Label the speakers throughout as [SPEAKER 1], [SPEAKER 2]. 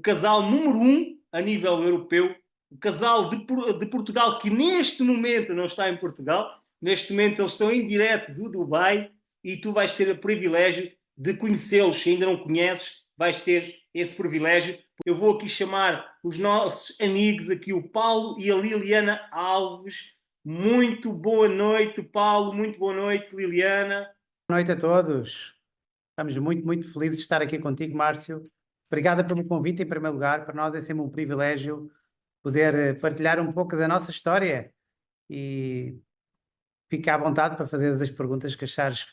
[SPEAKER 1] casal número 1 a nível europeu, o casal de Portugal que neste momento não está em Portugal, neste momento eles estão em direto do Dubai e tu vais ter o privilégio de conhecê-los. Se ainda não conheces, vais ter esse privilégio. Eu vou aqui chamar os nossos amigos aqui, o Paulo e a Liliana Alves. Muito boa noite, Paulo. Muito boa noite, Liliana.
[SPEAKER 2] Boa noite a todos. Estamos muito felizes de estar aqui contigo, Márcio. Obrigada pelo convite, em primeiro lugar. Para nós é sempre um privilégio poder partilhar um pouco da nossa história e fica à vontade para fazer as perguntas que achares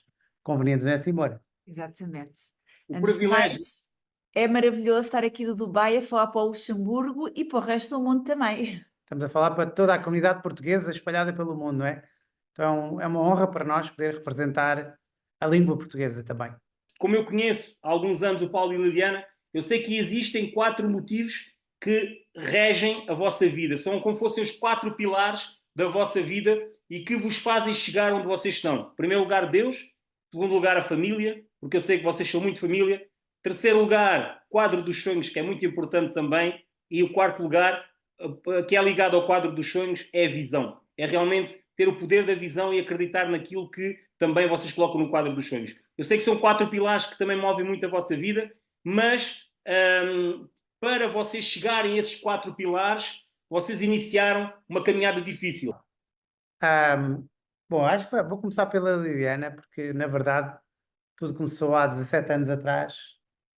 [SPEAKER 2] convenientes nessa Moura.
[SPEAKER 3] Exatamente.
[SPEAKER 1] O
[SPEAKER 3] Antes de
[SPEAKER 1] privilégio.
[SPEAKER 3] mais, é maravilhoso estar aqui do Dubai a falar para o Luxemburgo e para o resto do mundo também.
[SPEAKER 2] Estamos a falar para toda a comunidade portuguesa espalhada pelo mundo, não é? Então é uma honra para nós poder representar a língua portuguesa também.
[SPEAKER 1] Como eu conheço há alguns anos o Paulo e a Liliana, eu sei que existem 4 motivos que regem a vossa vida. São como fossem os 4 pilares da vossa vida e que vos fazem chegar onde vocês estão. Em primeiro lugar, Deus. Em segundo lugar, a família, porque eu sei que vocês são muito família. Em terceiro lugar, quadro dos sonhos, que é muito importante também. E o quarto lugar, que é ligado ao quadro dos sonhos, é a visão. É realmente ter o poder da visão e acreditar naquilo que também vocês colocam no quadro dos sonhos. Eu sei que são 4 pilares que também movem muito a vossa vida, mas para vocês chegarem a esses 4 pilares, vocês iniciaram uma caminhada difícil.
[SPEAKER 2] Bom, acho que vou começar pela Liliana, porque na verdade tudo começou há 17 anos atrás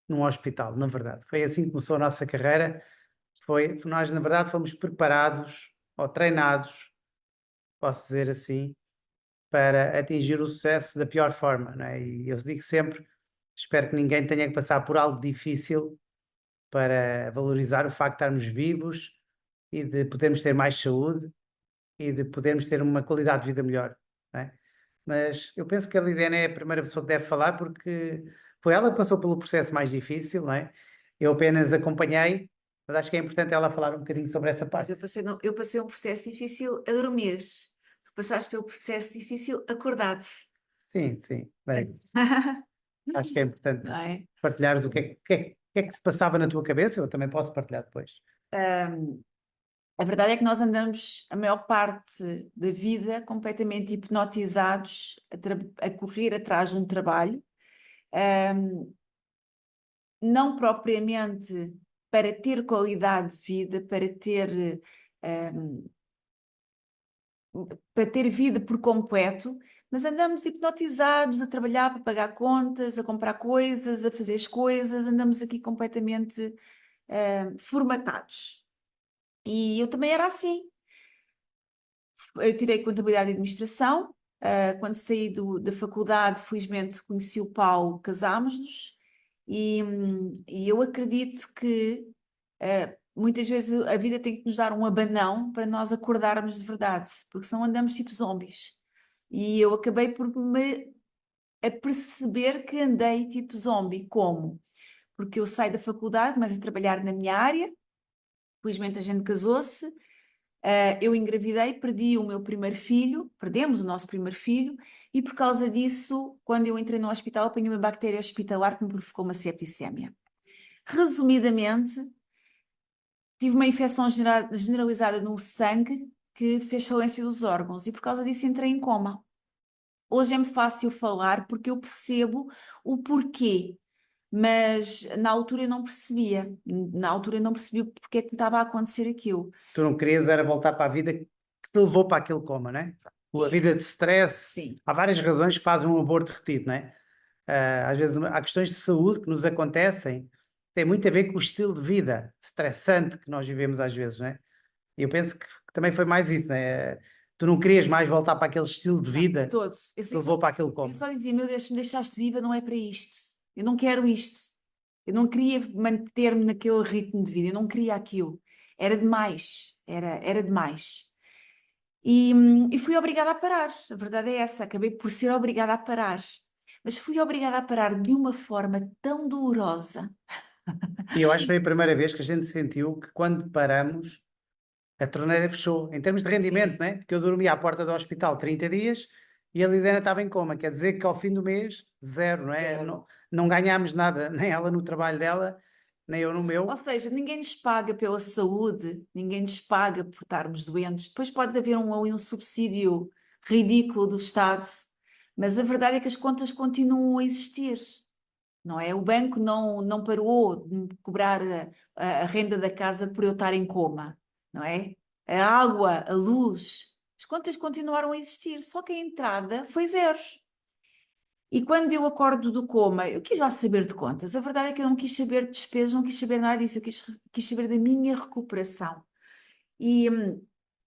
[SPEAKER 2] num hospital, na verdade. Foi assim que começou a nossa carreira. Nós, na verdade, fomos preparados ou treinados, posso dizer assim, para atingir o sucesso da pior forma, não é? E eu digo sempre, espero que ninguém tenha que passar por algo difícil para valorizar o facto de estarmos vivos e de podermos ter mais saúde e de podermos ter uma qualidade de vida melhor, não é? Mas eu penso que a Liliana é a primeira pessoa que deve falar porque foi ela que passou pelo processo mais difícil, não é? Eu apenas acompanhei, mas acho que é importante ela falar um bocadinho sobre essa
[SPEAKER 3] Mas
[SPEAKER 2] parte.
[SPEAKER 3] eu passei um processo difícil a dormir. Tu passaste pelo processo difícil acordado.
[SPEAKER 2] Sim, bem, acho que é importante
[SPEAKER 3] Não é?
[SPEAKER 2] partilhares o que é que se passava na tua cabeça, eu também posso partilhar depois.
[SPEAKER 3] A verdade é que nós andamos a maior parte da vida completamente hipnotizados a correr atrás de um trabalho, não propriamente para ter qualidade de vida, para ter vida por completo, mas andamos hipnotizados a trabalhar para pagar contas, a comprar coisas, a fazer as coisas, andamos aqui completamente formatados. E eu também era assim. Eu tirei Contabilidade e Administração. Quando saí da faculdade, felizmente conheci o Paulo, casámos-nos, e eu acredito que muitas vezes a vida tem que nos dar um abanão para nós acordarmos de verdade, porque senão andamos tipo zombies. E eu acabei por me aperceber que andei tipo zombie. Como? Porque eu saí da faculdade, começo a trabalhar na minha área, felizmente a gente casou-se. Eu engravidei, perdi o meu primeiro filho, perdemos o nosso primeiro filho, e por causa disso, quando eu entrei no hospital, apanhei uma bactéria hospitalar que me provocou uma septicémia. Resumidamente, tive uma infecção generalizada no sangue que fez falência dos órgãos, e por causa disso entrei em coma. Hoje é-me fácil falar porque eu percebo o porquê, mas na altura eu não percebia. Na altura eu não percebi porque é que me estava a acontecer aquilo.
[SPEAKER 2] Tu não querias era voltar para a vida que te levou para aquele coma, não é? A vida de stress.
[SPEAKER 3] Sim.
[SPEAKER 2] Há várias razões que fazem um aborto retido, não é? Às vezes há questões de saúde que nos acontecem, tem muito a ver com o estilo de vida estressante que nós vivemos às vezes, não é? E eu penso que também foi mais isso, não é? Tu não querias mais voltar para aquele estilo de vida
[SPEAKER 3] Todos.
[SPEAKER 2] que levou para aquele coma.
[SPEAKER 3] Eu só dizia, meu Deus, se me deixaste viva não é para isto. Eu não quero isto. Eu não queria manter-me naquele ritmo de vida. Eu não queria aquilo. Era demais. Era demais. E fui obrigada a parar. A verdade é essa. Acabei por ser obrigada a parar. Mas fui obrigada a parar de uma forma tão dolorosa.
[SPEAKER 2] E eu acho que foi a primeira vez que a gente sentiu que quando paramos, a torneira fechou, em termos de rendimento, não é? Porque eu dormia à porta do hospital 30 dias e a Liliana estava em coma, quer dizer que ao fim do mês, zero, não é?
[SPEAKER 3] Zero.
[SPEAKER 2] Não ganhámos nada, nem ela no trabalho dela nem eu no meu.
[SPEAKER 3] Ou seja, ninguém nos paga pela saúde, ninguém nos paga por estarmos doentes. Depois pode haver ali um subsídio ridículo do Estado, mas a verdade é que as contas continuam a existir, não é? O banco não parou de me cobrar a renda da casa por eu estar em coma, não é? A água, a luz, as contas continuaram a existir, só que a entrada foi zero. E quando eu acordo do coma, eu quis lá saber de contas. A verdade é que eu não quis saber de despesas, não quis saber nada disso, eu quis saber da minha recuperação. E,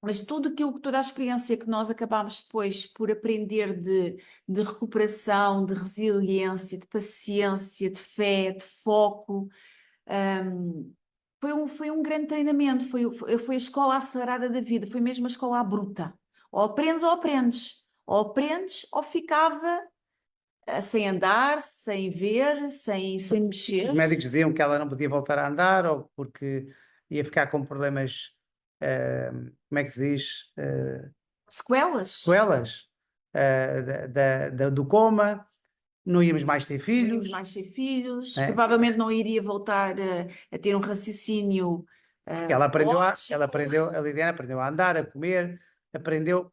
[SPEAKER 3] mas toda a experiência que nós acabámos depois por aprender de recuperação, de resiliência, de paciência, de fé, de foco, foi um grande treinamento, foi a escola acelerada da vida, foi mesmo a escola à bruta. Ou aprendes ou aprendes. Ou aprendes ou ficava sem andar, sem ver, sem
[SPEAKER 2] Os
[SPEAKER 3] mexer.
[SPEAKER 2] médicos diziam que ela não podia voltar a andar ou porque ia ficar com problemas, como é que se diz?
[SPEAKER 3] Sequelas.
[SPEAKER 2] Sequelas do coma, não íamos mais ter
[SPEAKER 3] Não íamos
[SPEAKER 2] filhos.
[SPEAKER 3] mais ter filhos,
[SPEAKER 2] É.
[SPEAKER 3] provavelmente não iria voltar a ter um raciocínio
[SPEAKER 2] Ela
[SPEAKER 3] lógico.
[SPEAKER 2] aprendeu, a Lidiana aprendeu a andar, a comer, aprendeu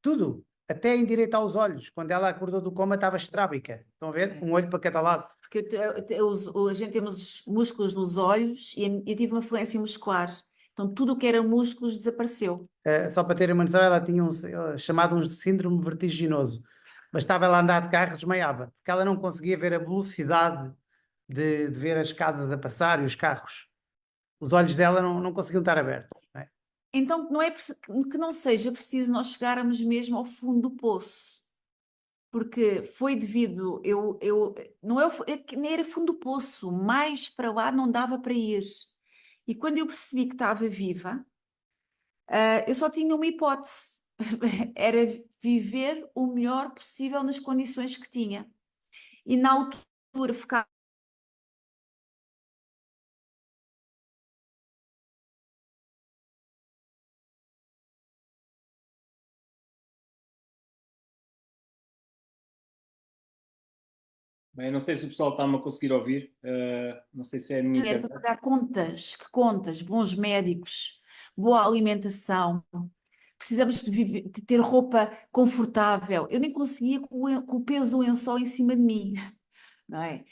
[SPEAKER 2] tudo, até endireitar os olhos. Quando ela acordou do coma estava estrábica. Estão a ver? Um olho para cada lado.
[SPEAKER 3] Porque a gente temos músculos nos olhos e eu tive uma falência muscular. Então tudo o que era músculos desapareceu.
[SPEAKER 2] Só para terem uma noção, ela tinha chamado um síndrome vertiginoso. Bastava ela andar de carro, desmaiava, porque ela não conseguia ver a velocidade de ver as casas a passar e os carros. Os olhos dela não conseguiam estar abertos. Não é?
[SPEAKER 3] Então não é que não seja preciso nós chegarmos mesmo ao fundo do poço. Porque foi devido, não é que nem era fundo do poço, mais para lá não dava para ir. E quando eu percebi que estava viva, eu só tinha uma hipótese, era viver o melhor possível nas condições que tinha. E na altura ficar
[SPEAKER 1] Bem, não sei se o pessoal está-me a conseguir ouvir. Não sei se é a minha
[SPEAKER 3] para
[SPEAKER 1] internet.
[SPEAKER 3] pagar contas, que contas, bons médicos, boa alimentação. Precisamos de ter roupa confortável. Eu nem conseguia com o peso do lençol em cima de mim, não é?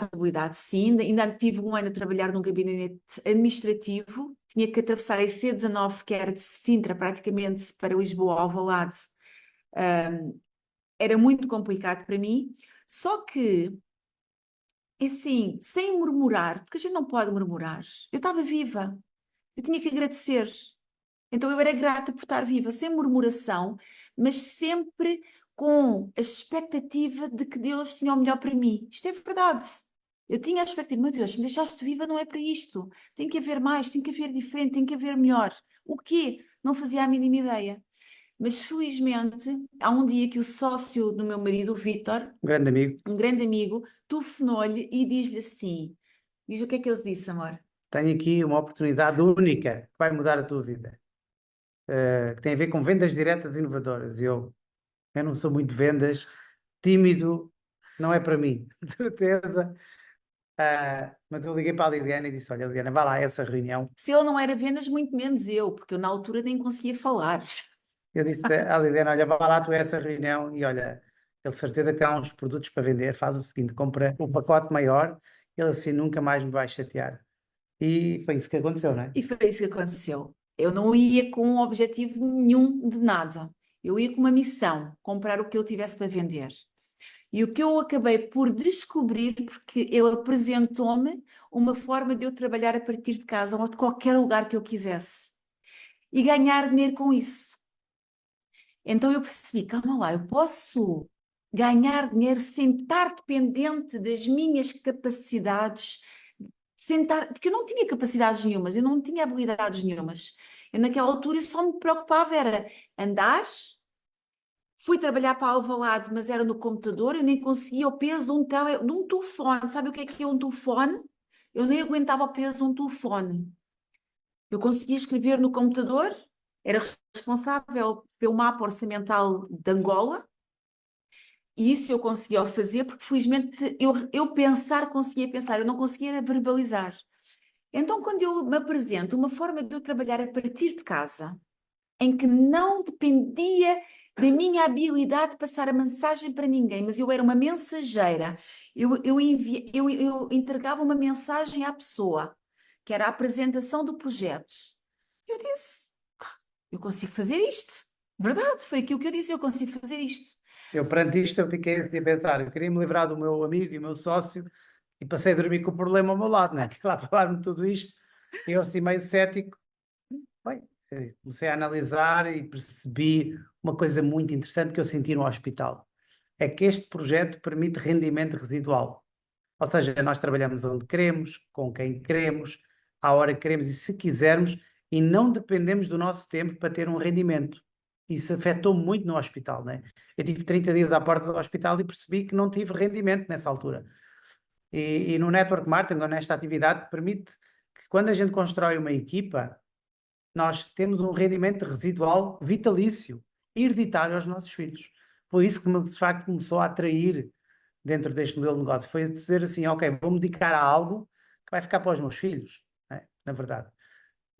[SPEAKER 3] Habilidade, sim, ainda tive um ano a trabalhar num gabinete administrativo, tinha que atravessar a IC19, que era de Sintra, praticamente para Lisboa, Alvalade. Era muito complicado para mim, só que, assim, sem murmurar, porque a gente não pode murmurar, eu estava viva, eu tinha que agradecer. Então eu era grata por estar viva, sem murmuração, mas sempre com a expectativa de que Deus tinha o melhor para mim. Isto é verdade. Eu tinha a expectativa, meu Deus, me deixaste viva não é para isto. Tem que haver mais, tem que haver diferente, tem que haver melhor. O quê? Não fazia a mínima ideia. Mas felizmente, há um dia que o sócio do meu marido, o Vítor,
[SPEAKER 2] Um grande amigo.
[SPEAKER 3] um grande amigo, telefonou-lhe e diz-lhe assim, diz o que é que ele disse, amor?
[SPEAKER 2] Tenho aqui uma oportunidade única que vai mudar a tua vida. Que tem a ver com vendas diretas inovadoras. Eu não sou muito de vendas, tímido, não é para mim, de certeza. Mas eu liguei para a Liliana e disse: Olha, Liliana, vá lá a essa reunião.
[SPEAKER 3] Se ele não era vendas, muito menos eu, porque eu na altura nem conseguia falar.
[SPEAKER 2] Eu disse à Liliana: Olha, vá lá tu a essa reunião e olha, ele de certeza que tem uns produtos para vender. Faz o seguinte: compra um pacote maior, ele assim nunca mais me vai chatear. E foi isso que aconteceu, não é?
[SPEAKER 3] E foi isso que aconteceu. Eu não ia com um objetivo nenhum de nada. Eu ia com uma missão, comprar o que eu tivesse para vender. E o que eu acabei por descobrir, porque ele apresentou-me uma forma de eu trabalhar a partir de casa ou de qualquer lugar que eu quisesse e ganhar dinheiro com isso. Então eu percebi, calma lá, eu posso ganhar dinheiro sem estar dependente das minhas capacidades, porque eu não tinha capacidades nenhumas, eu não tinha habilidades nenhumas. Eu naquela altura eu só me preocupava era andar, Fui trabalhar para Alvalade, mas era no computador, eu nem conseguia o peso de um telefone. Sabe o que é um telefone? Eu nem aguentava o peso de um telefone. Eu conseguia escrever no computador, era responsável pelo mapa orçamental de Angola, e isso eu conseguia o fazer, porque felizmente eu pensar, conseguia pensar, eu não conseguia verbalizar. Então, quando eu me apresento uma forma de eu trabalhar a partir de casa, em que não dependia da minha habilidade de passar a mensagem para ninguém, mas eu era uma mensageira, eu entregava uma mensagem à pessoa, que era a apresentação do projeto. Eu disse, eu consigo fazer isto. Verdade, foi aquilo que eu disse, eu consigo fazer isto.
[SPEAKER 2] Eu, perante isto, eu fiquei assim a pensar, eu queria me livrar do meu amigo e meu sócio e passei a dormir com o problema ao meu lado, né? Que lá falaram-me tudo isto, eu assim meio cético, bem, comecei a analisar e percebi uma coisa muito interessante que eu senti no hospital. É que este projeto permite rendimento residual. Ou seja, nós trabalhamos onde queremos, com quem queremos, à hora que queremos e se quisermos, e não dependemos do nosso tempo para ter um rendimento. Isso afetou muito no hospital, né? Eu tive 30 dias à porta do hospital e percebi que não tive rendimento nessa altura. E no network marketing, ou nesta atividade, permite que quando a gente constrói uma equipa, nós temos um rendimento residual vitalício, hereditário aos nossos filhos. Foi isso que de facto começou a atrair dentro deste modelo de negócio. Foi dizer assim, ok, vou-me dedicar a algo que vai ficar para os meus filhos, né? Na verdade.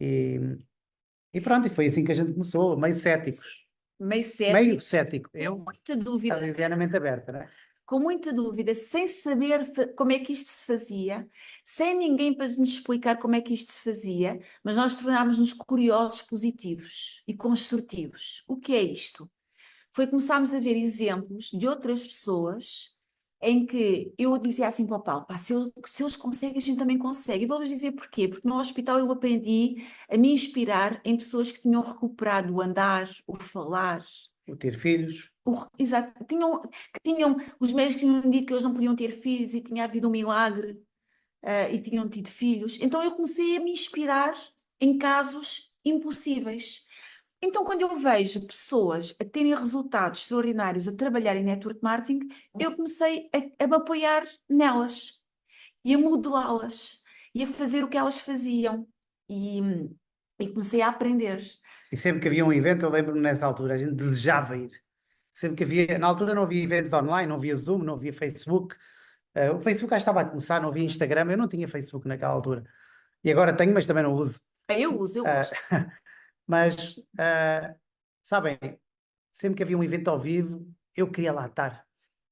[SPEAKER 2] E pronto, e foi assim que a gente começou, meio céticos.
[SPEAKER 3] Meio
[SPEAKER 2] Meio
[SPEAKER 3] cético,
[SPEAKER 2] cético.
[SPEAKER 3] com
[SPEAKER 2] Eu,
[SPEAKER 3] muita
[SPEAKER 2] a
[SPEAKER 3] dúvida.
[SPEAKER 2] livianamente aberta, né?
[SPEAKER 3] Com muita dúvida, sem saber como é que isto se fazia, sem ninguém para nos explicar como é que isto se fazia, mas nós tornámos-nos curiosos, positivos e construtivos. O que é isto? Foi começarmos a ver exemplos de outras pessoas em que eu dizia assim para o Paulo, pá, se eles conseguem, a gente também consegue. E vou-vos dizer porquê, porque no hospital eu aprendi a me inspirar em pessoas que tinham recuperado o andar, o falar,
[SPEAKER 2] O ter filhos.
[SPEAKER 3] exato, os médicos tinham dito que eles não podiam ter filhos e tinha havido um milagre, e tinham tido filhos. Então eu comecei a me inspirar em casos impossíveis. Então, quando eu vejo pessoas a terem resultados extraordinários a trabalhar em network marketing, eu comecei a me apoiar nelas e a modelá-las e a fazer o que elas faziam. E, e comecei a aprender.
[SPEAKER 2] E sempre que havia um evento, eu lembro-me nessa altura, a gente desejava ir. Sempre que havia, na altura não havia eventos online, não havia Zoom, não havia Facebook. O Facebook já estava a começar, não havia Instagram, eu não tinha Facebook naquela altura. E agora tenho, mas também não uso.
[SPEAKER 3] Eu uso, eu gosto.
[SPEAKER 2] Mas, sabem, sempre que havia um evento ao vivo, eu queria lá estar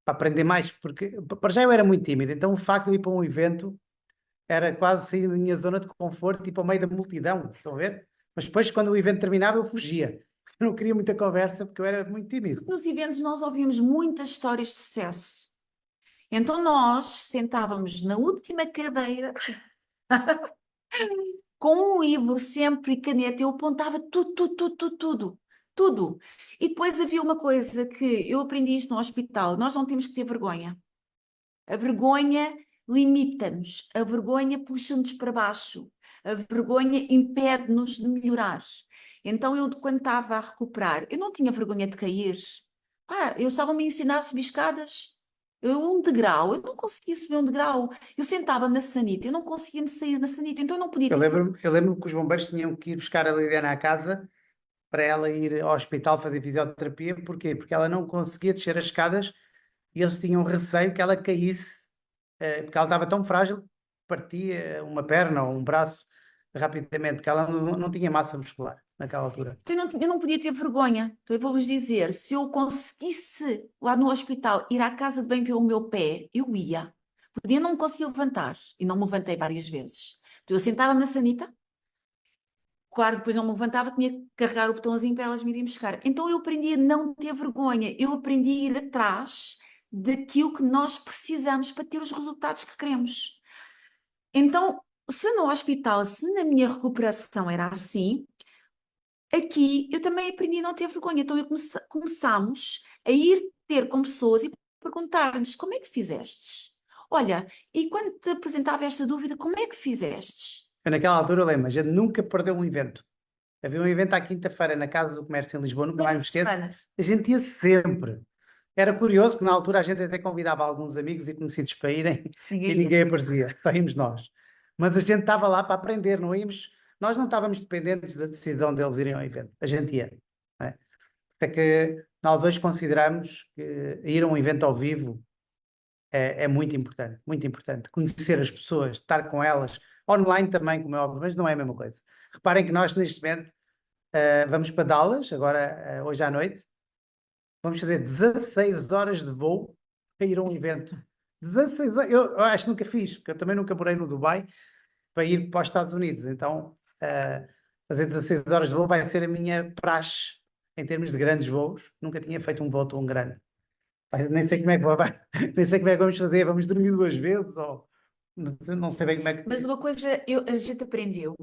[SPEAKER 2] para aprender mais, porque para já eu era muito tímido, então o facto de eu ir para um evento era quase sair da minha zona de conforto e para o meio da multidão, estão a ver? Mas depois, quando o evento terminava, eu fugia. Eu não queria muita conversa porque eu era muito tímido.
[SPEAKER 3] Nos eventos nós ouvimos muitas histórias de sucesso. Então nós sentávamos na última cadeira com um livro sempre e caneta, eu apontava tudo. E depois havia uma coisa que eu aprendi isto no hospital, nós não temos que ter vergonha. A vergonha limita-nos, a vergonha puxa-nos para baixo, a vergonha impede-nos de melhorar. Então eu, quando estava a recuperar, eu não tinha vergonha de cair. Eu estava-me a ensinar a subir escadas. Eu não conseguia subir um degrau. Eu sentava-me na sanita, eu não conseguia me sair da sanita, então eu não podia
[SPEAKER 2] Eu
[SPEAKER 3] ter
[SPEAKER 2] lembro que os bombeiros tinham que ir buscar a Liliana à casa para ela ir ao hospital fazer fisioterapia. Porquê? Porque ela não conseguia descer as escadas e eles tinham receio que ela caísse, porque ela estava tão frágil que partia uma perna ou um braço rapidamente, porque ela não tinha massa muscular naquela altura.
[SPEAKER 3] Então eu não podia ter vergonha. Então eu vou-vos dizer, se eu conseguisse lá no hospital ir à casa de banho pelo meu pé, eu ia. Podia não me conseguir levantar. E não me levantei várias vezes. Então eu sentava-me na sanita. Claro, depois não me levantava, tinha que carregar o botãozinho para elas me irem buscar. Então eu aprendi a não ter vergonha. Eu aprendi a ir atrás daquilo que nós precisamos para ter os resultados que queremos. Então, se no hospital, se na minha recuperação era assim, aqui eu também aprendi a não ter vergonha. Então começámos a ir ter com pessoas e perguntar-lhes como é que fizestes? Olha, e quando te apresentava esta dúvida, como é que fizestes?
[SPEAKER 2] Eu, naquela altura, eu lembro, a gente nunca perdeu um evento. Havia um evento à quinta-feira na Casa do Comércio em Lisboa, nunca mais me
[SPEAKER 3] Todas as
[SPEAKER 2] esqueço.
[SPEAKER 3] semanas.
[SPEAKER 2] A gente ia sempre. Era curioso que na altura a gente até convidava alguns amigos e conhecidos para irem
[SPEAKER 3] Ninguém
[SPEAKER 2] e
[SPEAKER 3] ia.
[SPEAKER 2] ninguém aparecia, só íamos nós. Mas a gente estava lá para aprender, não íamos, nós não estávamos dependentes da decisão deles irem ao evento, a gente ia. Não é? Até que nós hoje consideramos que ir a um evento ao vivo é muito importante, muito importante. Conhecer as pessoas, estar com elas, online também, como é óbvio, mas não é a mesma coisa. Reparem que nós neste momento vamos para Dallas, agora hoje à noite, vamos fazer 16 horas de voo para ir a um evento. 16 horas, eu acho que nunca fiz, porque eu também nunca morei no Dubai para ir para os Estados Unidos. Então, fazer 16 horas de voo vai ser a minha praxe em termos de grandes voos. Nunca tinha feito um voo tão grande. Nem sei como é que nem sei como é que vamos fazer. Vamos dormir 2 vezes ou não sei bem como é que.
[SPEAKER 3] Mas uma coisa a gente aprendeu.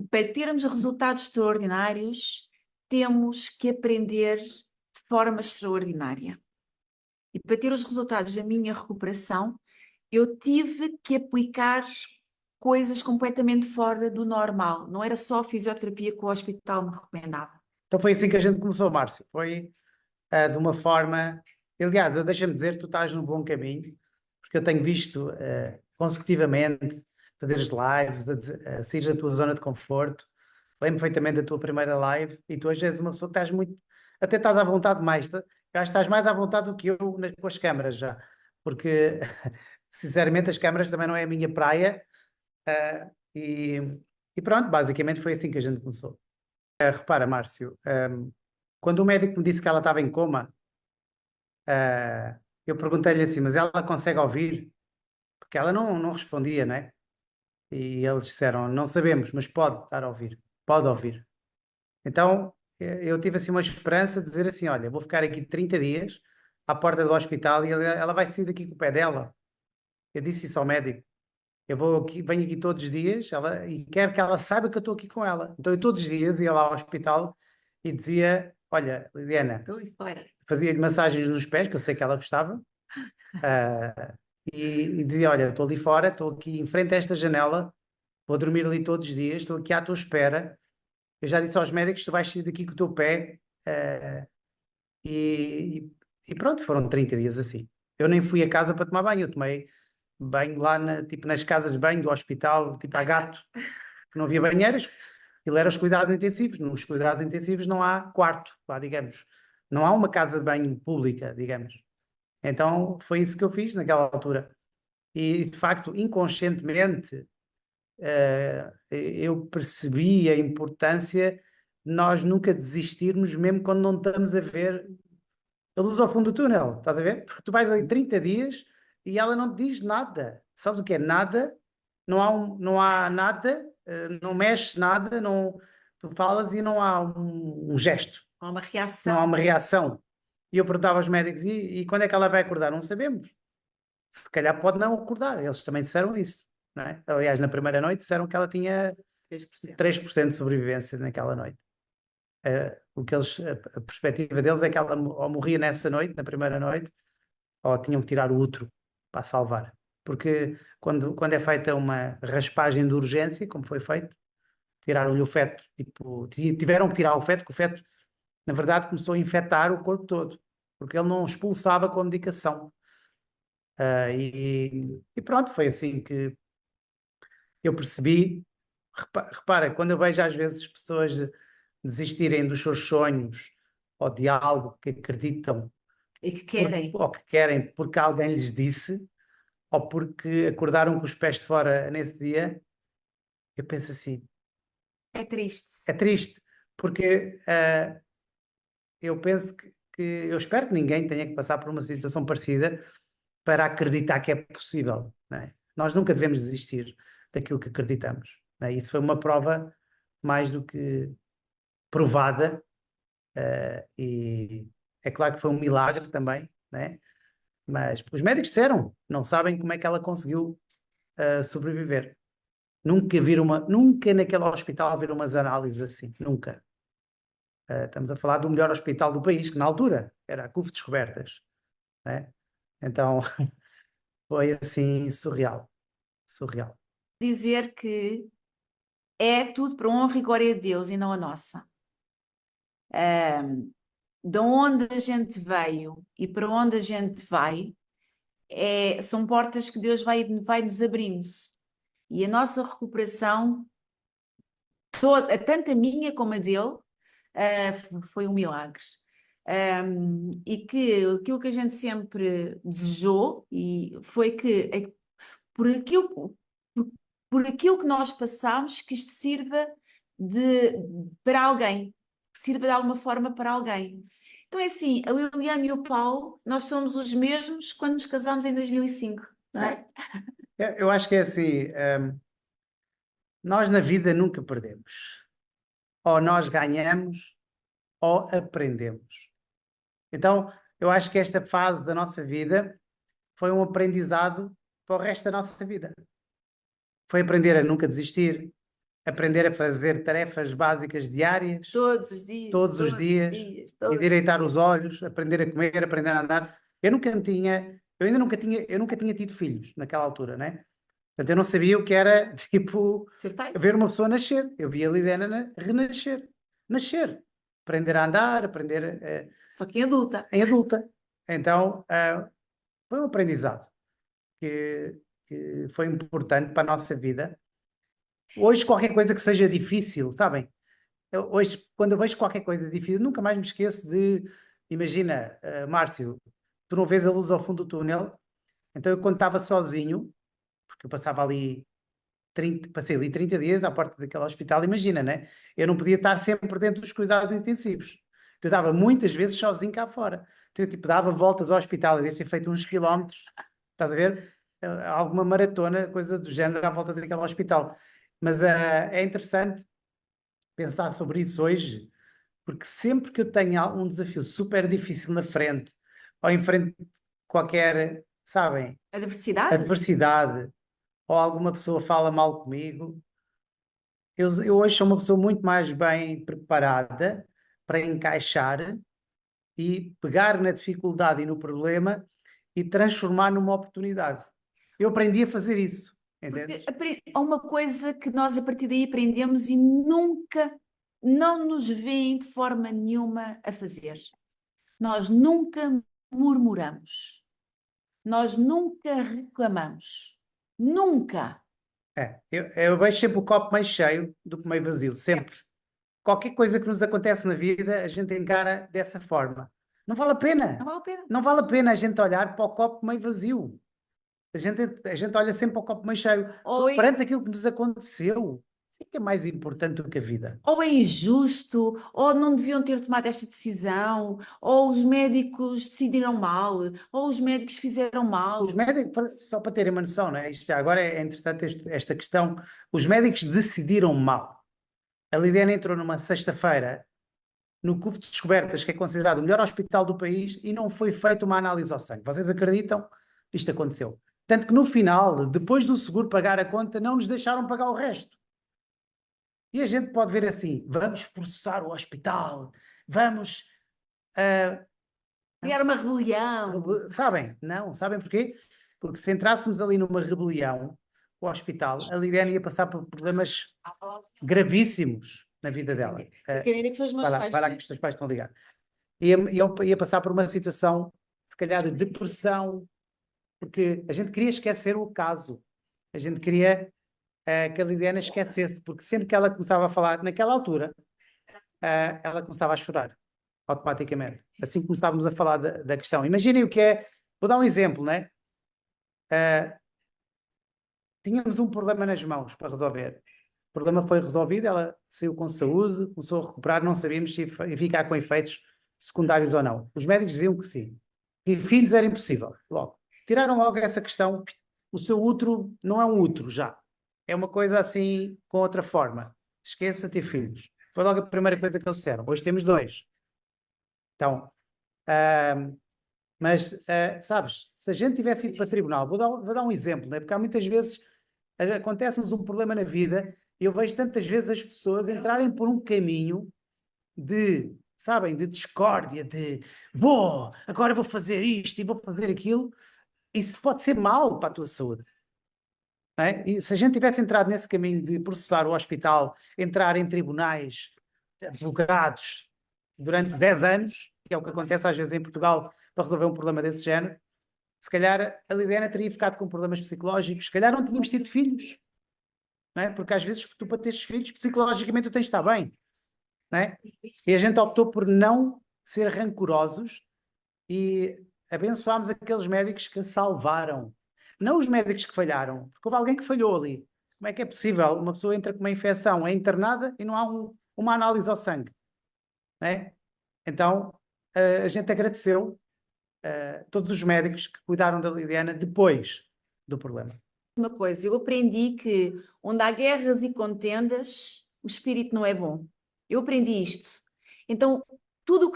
[SPEAKER 3] Para termos resultados extraordinários, temos que aprender de forma extraordinária. E para ter os resultados da minha recuperação, eu tive que aplicar coisas completamente fora do normal. Não era só a fisioterapia que o hospital me recomendava.
[SPEAKER 2] Então foi assim que a gente começou, Márcio. Foi de uma forma. Aliás, deixa-me dizer, tu estás no bom caminho, porque eu tenho visto consecutivamente fazer as lives, a sair da tua zona de conforto. Lembro perfeitamente da tua primeira live e tu hoje és uma pessoa que estás muito. Até estás à vontade mais. Eu acho que estás mais à vontade do que eu com as câmaras já, porque sinceramente as câmaras também não é a minha praia. E pronto, basicamente foi assim que a gente começou. Repara, Márcio, quando o médico me disse que ela estava em coma, eu perguntei-lhe assim, mas ela consegue ouvir? Porque ela não respondia, né? E eles disseram, não sabemos, mas pode estar a ouvir, pode ouvir. Então eu tive assim uma esperança de dizer assim, olha, vou ficar aqui 30 dias à porta do hospital e ela vai sair daqui com o pé dela. Eu disse isso ao médico. Eu vou aqui, venho aqui todos os dias e quero que ela saiba que eu estou aqui com ela. Então eu todos os dias ia lá ao hospital e dizia, olha, Liliana,
[SPEAKER 3] Estou aí fora.
[SPEAKER 2] fazia-lhe massagens nos pés, que eu sei que ela gostava, ah, e dizia, olha, estou ali fora, estou aqui em frente a esta janela, vou dormir ali todos os dias, estou aqui à tua espera. Eu já disse aos médicos, tu vais sair daqui com o teu pé, e, e pronto, foram 30 dias assim. Eu nem fui a casa para tomar banho, eu tomei banho lá tipo nas casas de banho do hospital, tipo a gato, que não havia banheiras, ele era os cuidados intensivos. Nos cuidados intensivos não há quarto, lá, digamos. Não há uma casa de banho pública, digamos. Então foi isso que eu fiz naquela altura. E de facto, inconscientemente, eu percebi a importância de nós nunca desistirmos, mesmo quando não estamos a ver a luz ao fundo do túnel, estás a ver? Porque tu vais ali 30 dias e ela não te diz nada. Sabes o que é nada? Não há nada, não mexe nada, não, tu falas e não há um gesto,
[SPEAKER 3] Há uma
[SPEAKER 2] não há
[SPEAKER 3] reação.
[SPEAKER 2] uma reação. E eu perguntava aos médicos, e quando é que ela vai acordar? Não sabemos. Se calhar pode não acordar. Eles também disseram isso, não é? Aliás, na primeira noite disseram que ela tinha
[SPEAKER 3] 3%.
[SPEAKER 2] 3% de sobrevivência naquela noite. A perspectiva deles é que ela ou morria nessa noite, na primeira noite, ou tinham que tirar o útero para a salvar. Porque quando é feita uma raspagem de urgência, como foi feito, tiraram-lhe o feto, tipo, tiveram que tirar o feto, porque o feto, na verdade, começou a infectar o corpo todo, porque ele não expulsava com a medicação. E pronto, foi assim que eu percebi. Repara, quando eu vejo às vezes pessoas desistirem dos seus sonhos ou de algo que acreditam
[SPEAKER 3] E que querem.
[SPEAKER 2] ou que querem porque alguém lhes disse ou porque acordaram com os pés de fora nesse dia, eu penso assim,
[SPEAKER 3] É triste.
[SPEAKER 2] é triste, porque eu penso que eu espero que ninguém tenha que passar por uma situação parecida para acreditar que é possível, não é? Nós nunca devemos desistir daquilo que acreditamos, não é? Isso foi uma prova mais do que provada, e é claro que foi um milagre também, né? Mas os médicos disseram, não sabem como é que ela conseguiu sobreviver. Nunca naquele hospital viram umas análises assim, nunca. Estamos a falar do melhor hospital do país, que na altura era a CUF Descobertas, né? Então foi assim surreal, surreal.
[SPEAKER 3] Dizer que é tudo para honra e glória de Deus e não a nossa. De onde a gente veio e para onde a gente vai, são portas que Deus vai nos abrindo. E a nossa recuperação, tanto a minha como a dele, foi um milagre. E que aquilo que a gente sempre desejou foi que por aquilo, por aquilo que nós passamos, que isto sirva para alguém, que sirva de alguma forma para alguém. Então é assim, a Liliana e o Paulo, nós somos os mesmos quando nos casámos em 2005, não é?
[SPEAKER 2] Eu acho que é assim, nós na vida nunca perdemos. Ou nós ganhamos, ou aprendemos. Então, eu acho que esta fase da nossa vida foi um aprendizado para o resto da nossa vida. Foi aprender a nunca desistir, aprender a fazer tarefas básicas diárias,
[SPEAKER 3] Todos os dias,
[SPEAKER 2] todos os dias, endireitar os olhos, aprender a comer, aprender a andar. Eu nunca tinha tido filhos naquela altura, né? Portanto, eu não sabia o que era, tipo, ver uma pessoa nascer. Eu via a Lidena renascer, nascer, aprender a andar, aprender
[SPEAKER 3] Só que em adulta.
[SPEAKER 2] em adulta. Então, foi um aprendizado que foi importante para a nossa vida. Hoje, qualquer coisa que seja difícil, sabem? Hoje, quando eu vejo qualquer coisa difícil, nunca mais me esqueço imagina, Márcio, tu não vês a luz ao fundo do túnel, então eu quando estava sozinho, porque eu passava ali passei ali 30 dias à porta daquele hospital, imagina, né? Eu não podia estar sempre dentro dos cuidados intensivos. Então, eu estava muitas vezes sozinho cá fora. Então, eu tipo, dava voltas ao hospital, eu devia ter feito uns quilómetros, estás a ver? Alguma maratona, coisa do género, à volta daquele hospital. Mas é interessante pensar sobre isso hoje, porque sempre que eu tenho um desafio super difícil na frente, ou em frente qualquer, sabem, adversidade, ou alguma pessoa fala mal comigo, eu hoje sou uma pessoa muito mais bem preparada para encaixar e pegar na dificuldade e no problema e transformar numa oportunidade. Eu aprendi a fazer isso, entendes?
[SPEAKER 3] Porque há uma coisa que nós a partir daí aprendemos e nunca, não nos veem de forma nenhuma a fazer. Nós nunca murmuramos. Nós nunca reclamamos. Nunca.
[SPEAKER 2] Eu vejo sempre o copo meio cheio do que meio vazio, sempre. Qualquer coisa que nos acontece na vida, a gente encara dessa forma. Não vale a pena.
[SPEAKER 3] Não vale a pena.
[SPEAKER 2] Não vale a pena a gente olhar para o copo meio vazio. A gente olha sempre para o copo meio cheio. Perante aquilo que nos aconteceu, isso é que é mais importante do que a vida.
[SPEAKER 3] Ou é injusto, ou não deviam ter tomado esta decisão, ou os médicos decidiram mal, ou os médicos fizeram mal.
[SPEAKER 2] Os médicos, só para terem uma noção, não é? Isto agora é interessante esta questão. Os médicos decidiram mal. A Lidiana entrou numa sexta-feira no CUF de Descobertas, que é considerado o melhor hospital do país, e não foi feita uma análise ao sangue. Vocês acreditam? Isto aconteceu. Tanto que no final, depois do seguro pagar a conta, não nos deixaram pagar o resto. E a gente pode ver assim, vamos processar o hospital, vamos...
[SPEAKER 3] criar uma rebelião.
[SPEAKER 2] Sabem? Não. Sabem porquê? Porque se entrássemos ali numa rebelião, o hospital, a Lidiana ia passar por problemas gravíssimos na vida dela.
[SPEAKER 3] Querem dizer que são os meus pais.
[SPEAKER 2] Vai lá que os teus pais estão ligados. Ia passar por uma situação, se calhar, de depressão, porque a gente queria esquecer o caso. A gente queria que a Lidiana esquecesse, porque sempre que ela começava a falar, naquela altura, ela começava a chorar, automaticamente. Assim que começávamos a falar da questão. Imaginem o que é... Vou dar um exemplo, né? Tínhamos um problema nas mãos para resolver. O problema foi resolvido, ela saiu com saúde, começou a recuperar, não sabíamos se ia ficar com efeitos secundários ou não. Os médicos diziam que sim. E filhos era impossível, logo. Tiraram logo essa questão. O seu útero não é um útero já. É uma coisa assim, com outra forma. Esqueça ter filhos. Foi logo a primeira coisa que eles disseram. Hoje temos 2. Então, mas, sabes, se a gente tivesse ido para o tribunal, vou dar um exemplo, né? Porque há muitas vezes acontece-nos um problema na vida e eu vejo tantas vezes as pessoas entrarem por um caminho de, sabem, de discórdia, de agora vou fazer isto e vou fazer aquilo. Isso pode ser mau para a tua saúde. não é? E se a gente tivesse entrado nesse caminho de processar o hospital, entrar em tribunais, advogados, durante 10 anos, que é o que acontece às vezes em Portugal para resolver um problema desse género, se calhar a Liliana teria ficado com problemas psicológicos, se calhar não tínhamos tido filhos, não é? Porque às vezes tu para teres filhos, psicologicamente tu tens de estar bem, não é? E a gente optou por não ser rancorosos e abençoámos aqueles médicos que salvaram. Não os médicos que falharam, porque houve alguém que falhou ali. Como é que é possível? Uma pessoa entra com uma infecção, é internada e não há uma análise ao sangue, não é? Então, a gente agradeceu todos os médicos que cuidaram da Liliana depois do problema.
[SPEAKER 3] Uma coisa, eu aprendi que onde há guerras e contendas, o espírito não é bom. Eu aprendi isto. Então, tudo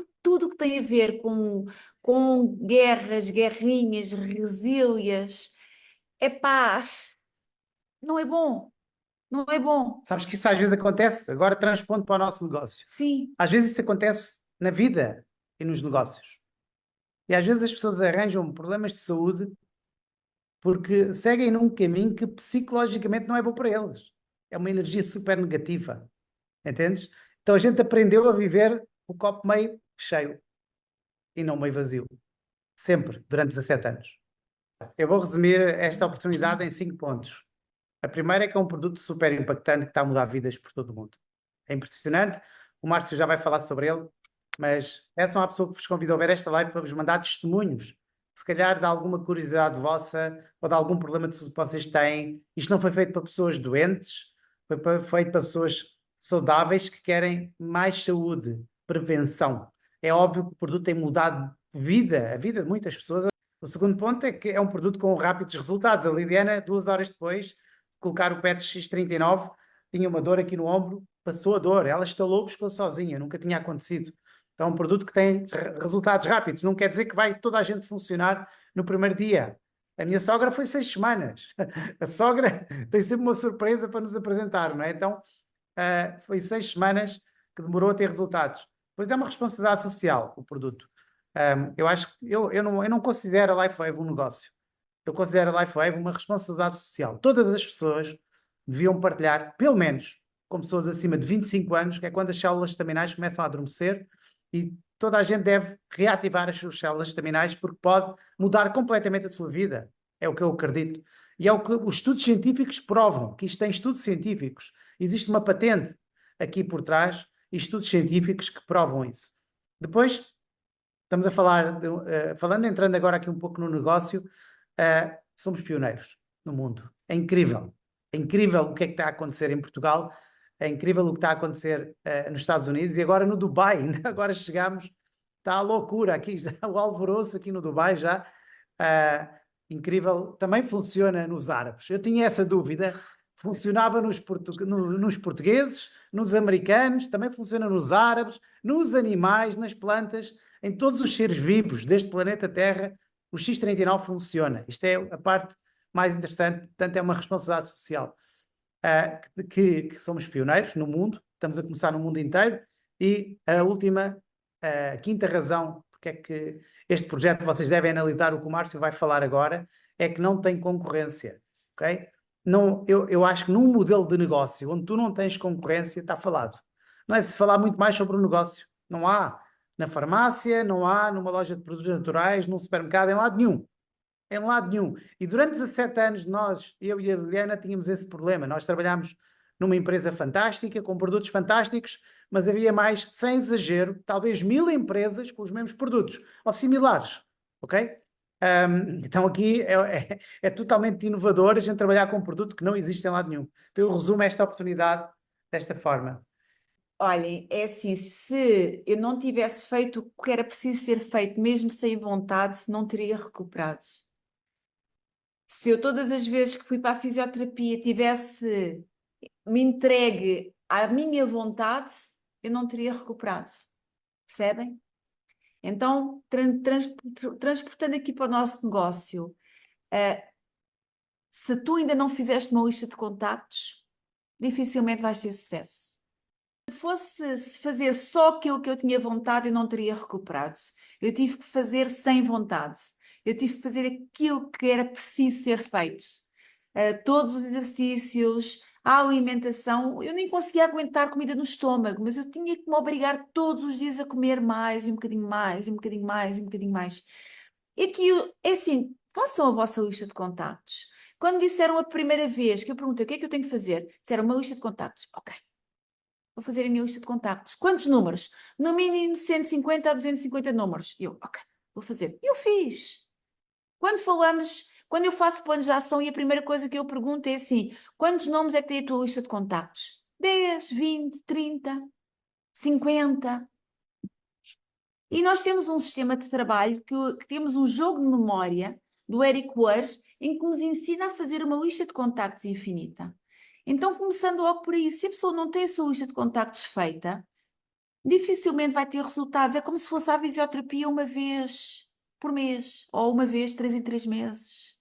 [SPEAKER 3] que tem a ver com guerras, guerrinhas, resílias, não é bom. Não é bom.
[SPEAKER 2] Sabes que isso às vezes acontece? Agora transpondo para o nosso negócio.
[SPEAKER 3] Sim,
[SPEAKER 2] Às vezes isso acontece na vida e nos negócios. E às vezes as pessoas arranjam problemas de saúde porque seguem num caminho que psicologicamente não é bom para eles. É uma energia super negativa. Entendes? Então a gente aprendeu a viver o copo meio cheio e não meio vazio. Sempre, durante 17 anos. Eu vou resumir esta oportunidade em 5 pontos. A primeira é que é um produto super impactante que está a mudar vidas por todo o mundo. É impressionante. O Márcio já vai falar sobre ele, mas essa é uma pessoa que vos convidou a ver esta live para vos mandar testemunhos. Se calhar de alguma curiosidade vossa ou de algum problema de saúde que vocês têm. Isto não foi feito para pessoas doentes, feito para pessoas saudáveis que querem mais saúde, prevenção. É óbvio que o produto tem mudado a vida de muitas pessoas. O segundo ponto é que é um produto com rápidos resultados. A Liliana, 2 horas depois de colocar o PET X39, tinha uma dor aqui no ombro, passou a dor, ela estalou, buscou sozinha, nunca tinha acontecido. Então é um produto que tem resultados rápidos, não quer dizer que vai toda a gente funcionar no primeiro dia. A minha sogra foi 6 semanas. A sogra tem sempre uma surpresa para nos apresentar, não é? Então, foi 6 semanas que demorou a ter resultados. Pois é uma responsabilidade social o produto. Eu acho que eu não considero a LifeWave um negócio. Eu considero a LifeWave uma responsabilidade social. Todas as pessoas deviam partilhar, pelo menos com pessoas acima de 25 anos, que é quando as células estaminais começam a adormecer e toda a gente deve reativar as suas células estaminais porque pode mudar completamente a sua vida. É o que eu acredito. E é o que os estudos científicos provam, que isto tem estudos científicos. Existe uma patente aqui por trás e estudos científicos que provam isso. Depois, estamos a falar, entrando agora aqui um pouco no negócio, somos pioneiros no mundo. É incrível. É incrível o que é que está a acontecer em Portugal, é incrível o que está a acontecer nos Estados Unidos e agora no Dubai. Ainda agora chegamos, está a loucura aqui, está o alvoroço aqui no Dubai já. Incrível. Também funciona nos árabes. Eu tinha essa dúvida. Funcionava nos portugueses, nos americanos, também funciona nos árabes, nos animais, nas plantas, em todos os seres vivos deste planeta Terra. O X39 funciona. Isto é a parte mais interessante, portanto é uma responsabilidade social. Que somos pioneiros no mundo, estamos a começar no mundo inteiro, e a última, a quinta razão porque é que este projeto vocês devem analisar, o que o Márcio vai falar agora, é que não tem concorrência, ok? Não, eu acho que num modelo de negócio onde tu não tens concorrência, está falado. Não é preciso falar muito mais sobre o negócio. Não há na farmácia, não há numa loja de produtos naturais, num supermercado, em lado nenhum. Em lado nenhum. E durante 17 anos, eu e a Liliana, tínhamos esse problema. Nós trabalhámos numa empresa fantástica, com produtos fantásticos, mas havia mais, sem exagero, talvez 1000 empresas com os mesmos produtos, ou similares, ok? Então aqui é totalmente inovador a gente trabalhar com um produto que não existe em lado nenhum. Então eu resumo esta oportunidade desta forma.
[SPEAKER 3] olhem, é assim, se eu não tivesse feito o que era preciso ser feito, mesmo sem vontade, não teria recuperado. Se eu todas as vezes que fui para a fisioterapia tivesse me entregue à minha vontade, eu não teria recuperado. Percebem? Então, transportando aqui para o nosso negócio, se tu ainda não fizeste uma lista de contactos, dificilmente vais ter sucesso. Se fosse fazer só aquilo que eu tinha vontade, eu não teria recuperado. Eu tive que fazer sem vontade. Eu tive que fazer aquilo que era preciso ser feito. todos os exercícios, a alimentação. Eu nem conseguia aguentar comida no estômago, mas eu tinha que me obrigar todos os dias a comer mais, e um bocadinho mais, e um bocadinho mais, e um bocadinho mais. E aqui, é assim, façam a vossa lista de contactos. Quando disseram a primeira vez que eu perguntei o que é que eu tenho que fazer, disseram uma lista de contactos. Ok, vou fazer a minha lista de contactos. Quantos números? No mínimo 150 a 250 números. Eu, ok, vou fazer. E eu fiz. Quando eu faço planos de ação e a primeira coisa que eu pergunto é assim, quantos nomes é que tem a tua lista de contactos? 10, 20, 30, 50. E nós temos um sistema de trabalho que temos um jogo de memória do Eric Ward em que nos ensina a fazer uma lista de contactos infinita. Então, começando logo por aí, se a pessoa não tem a sua lista de contactos feita, dificilmente vai ter resultados. É como se fosse a fisioterapia uma vez por mês, ou uma vez 3 em 3 meses.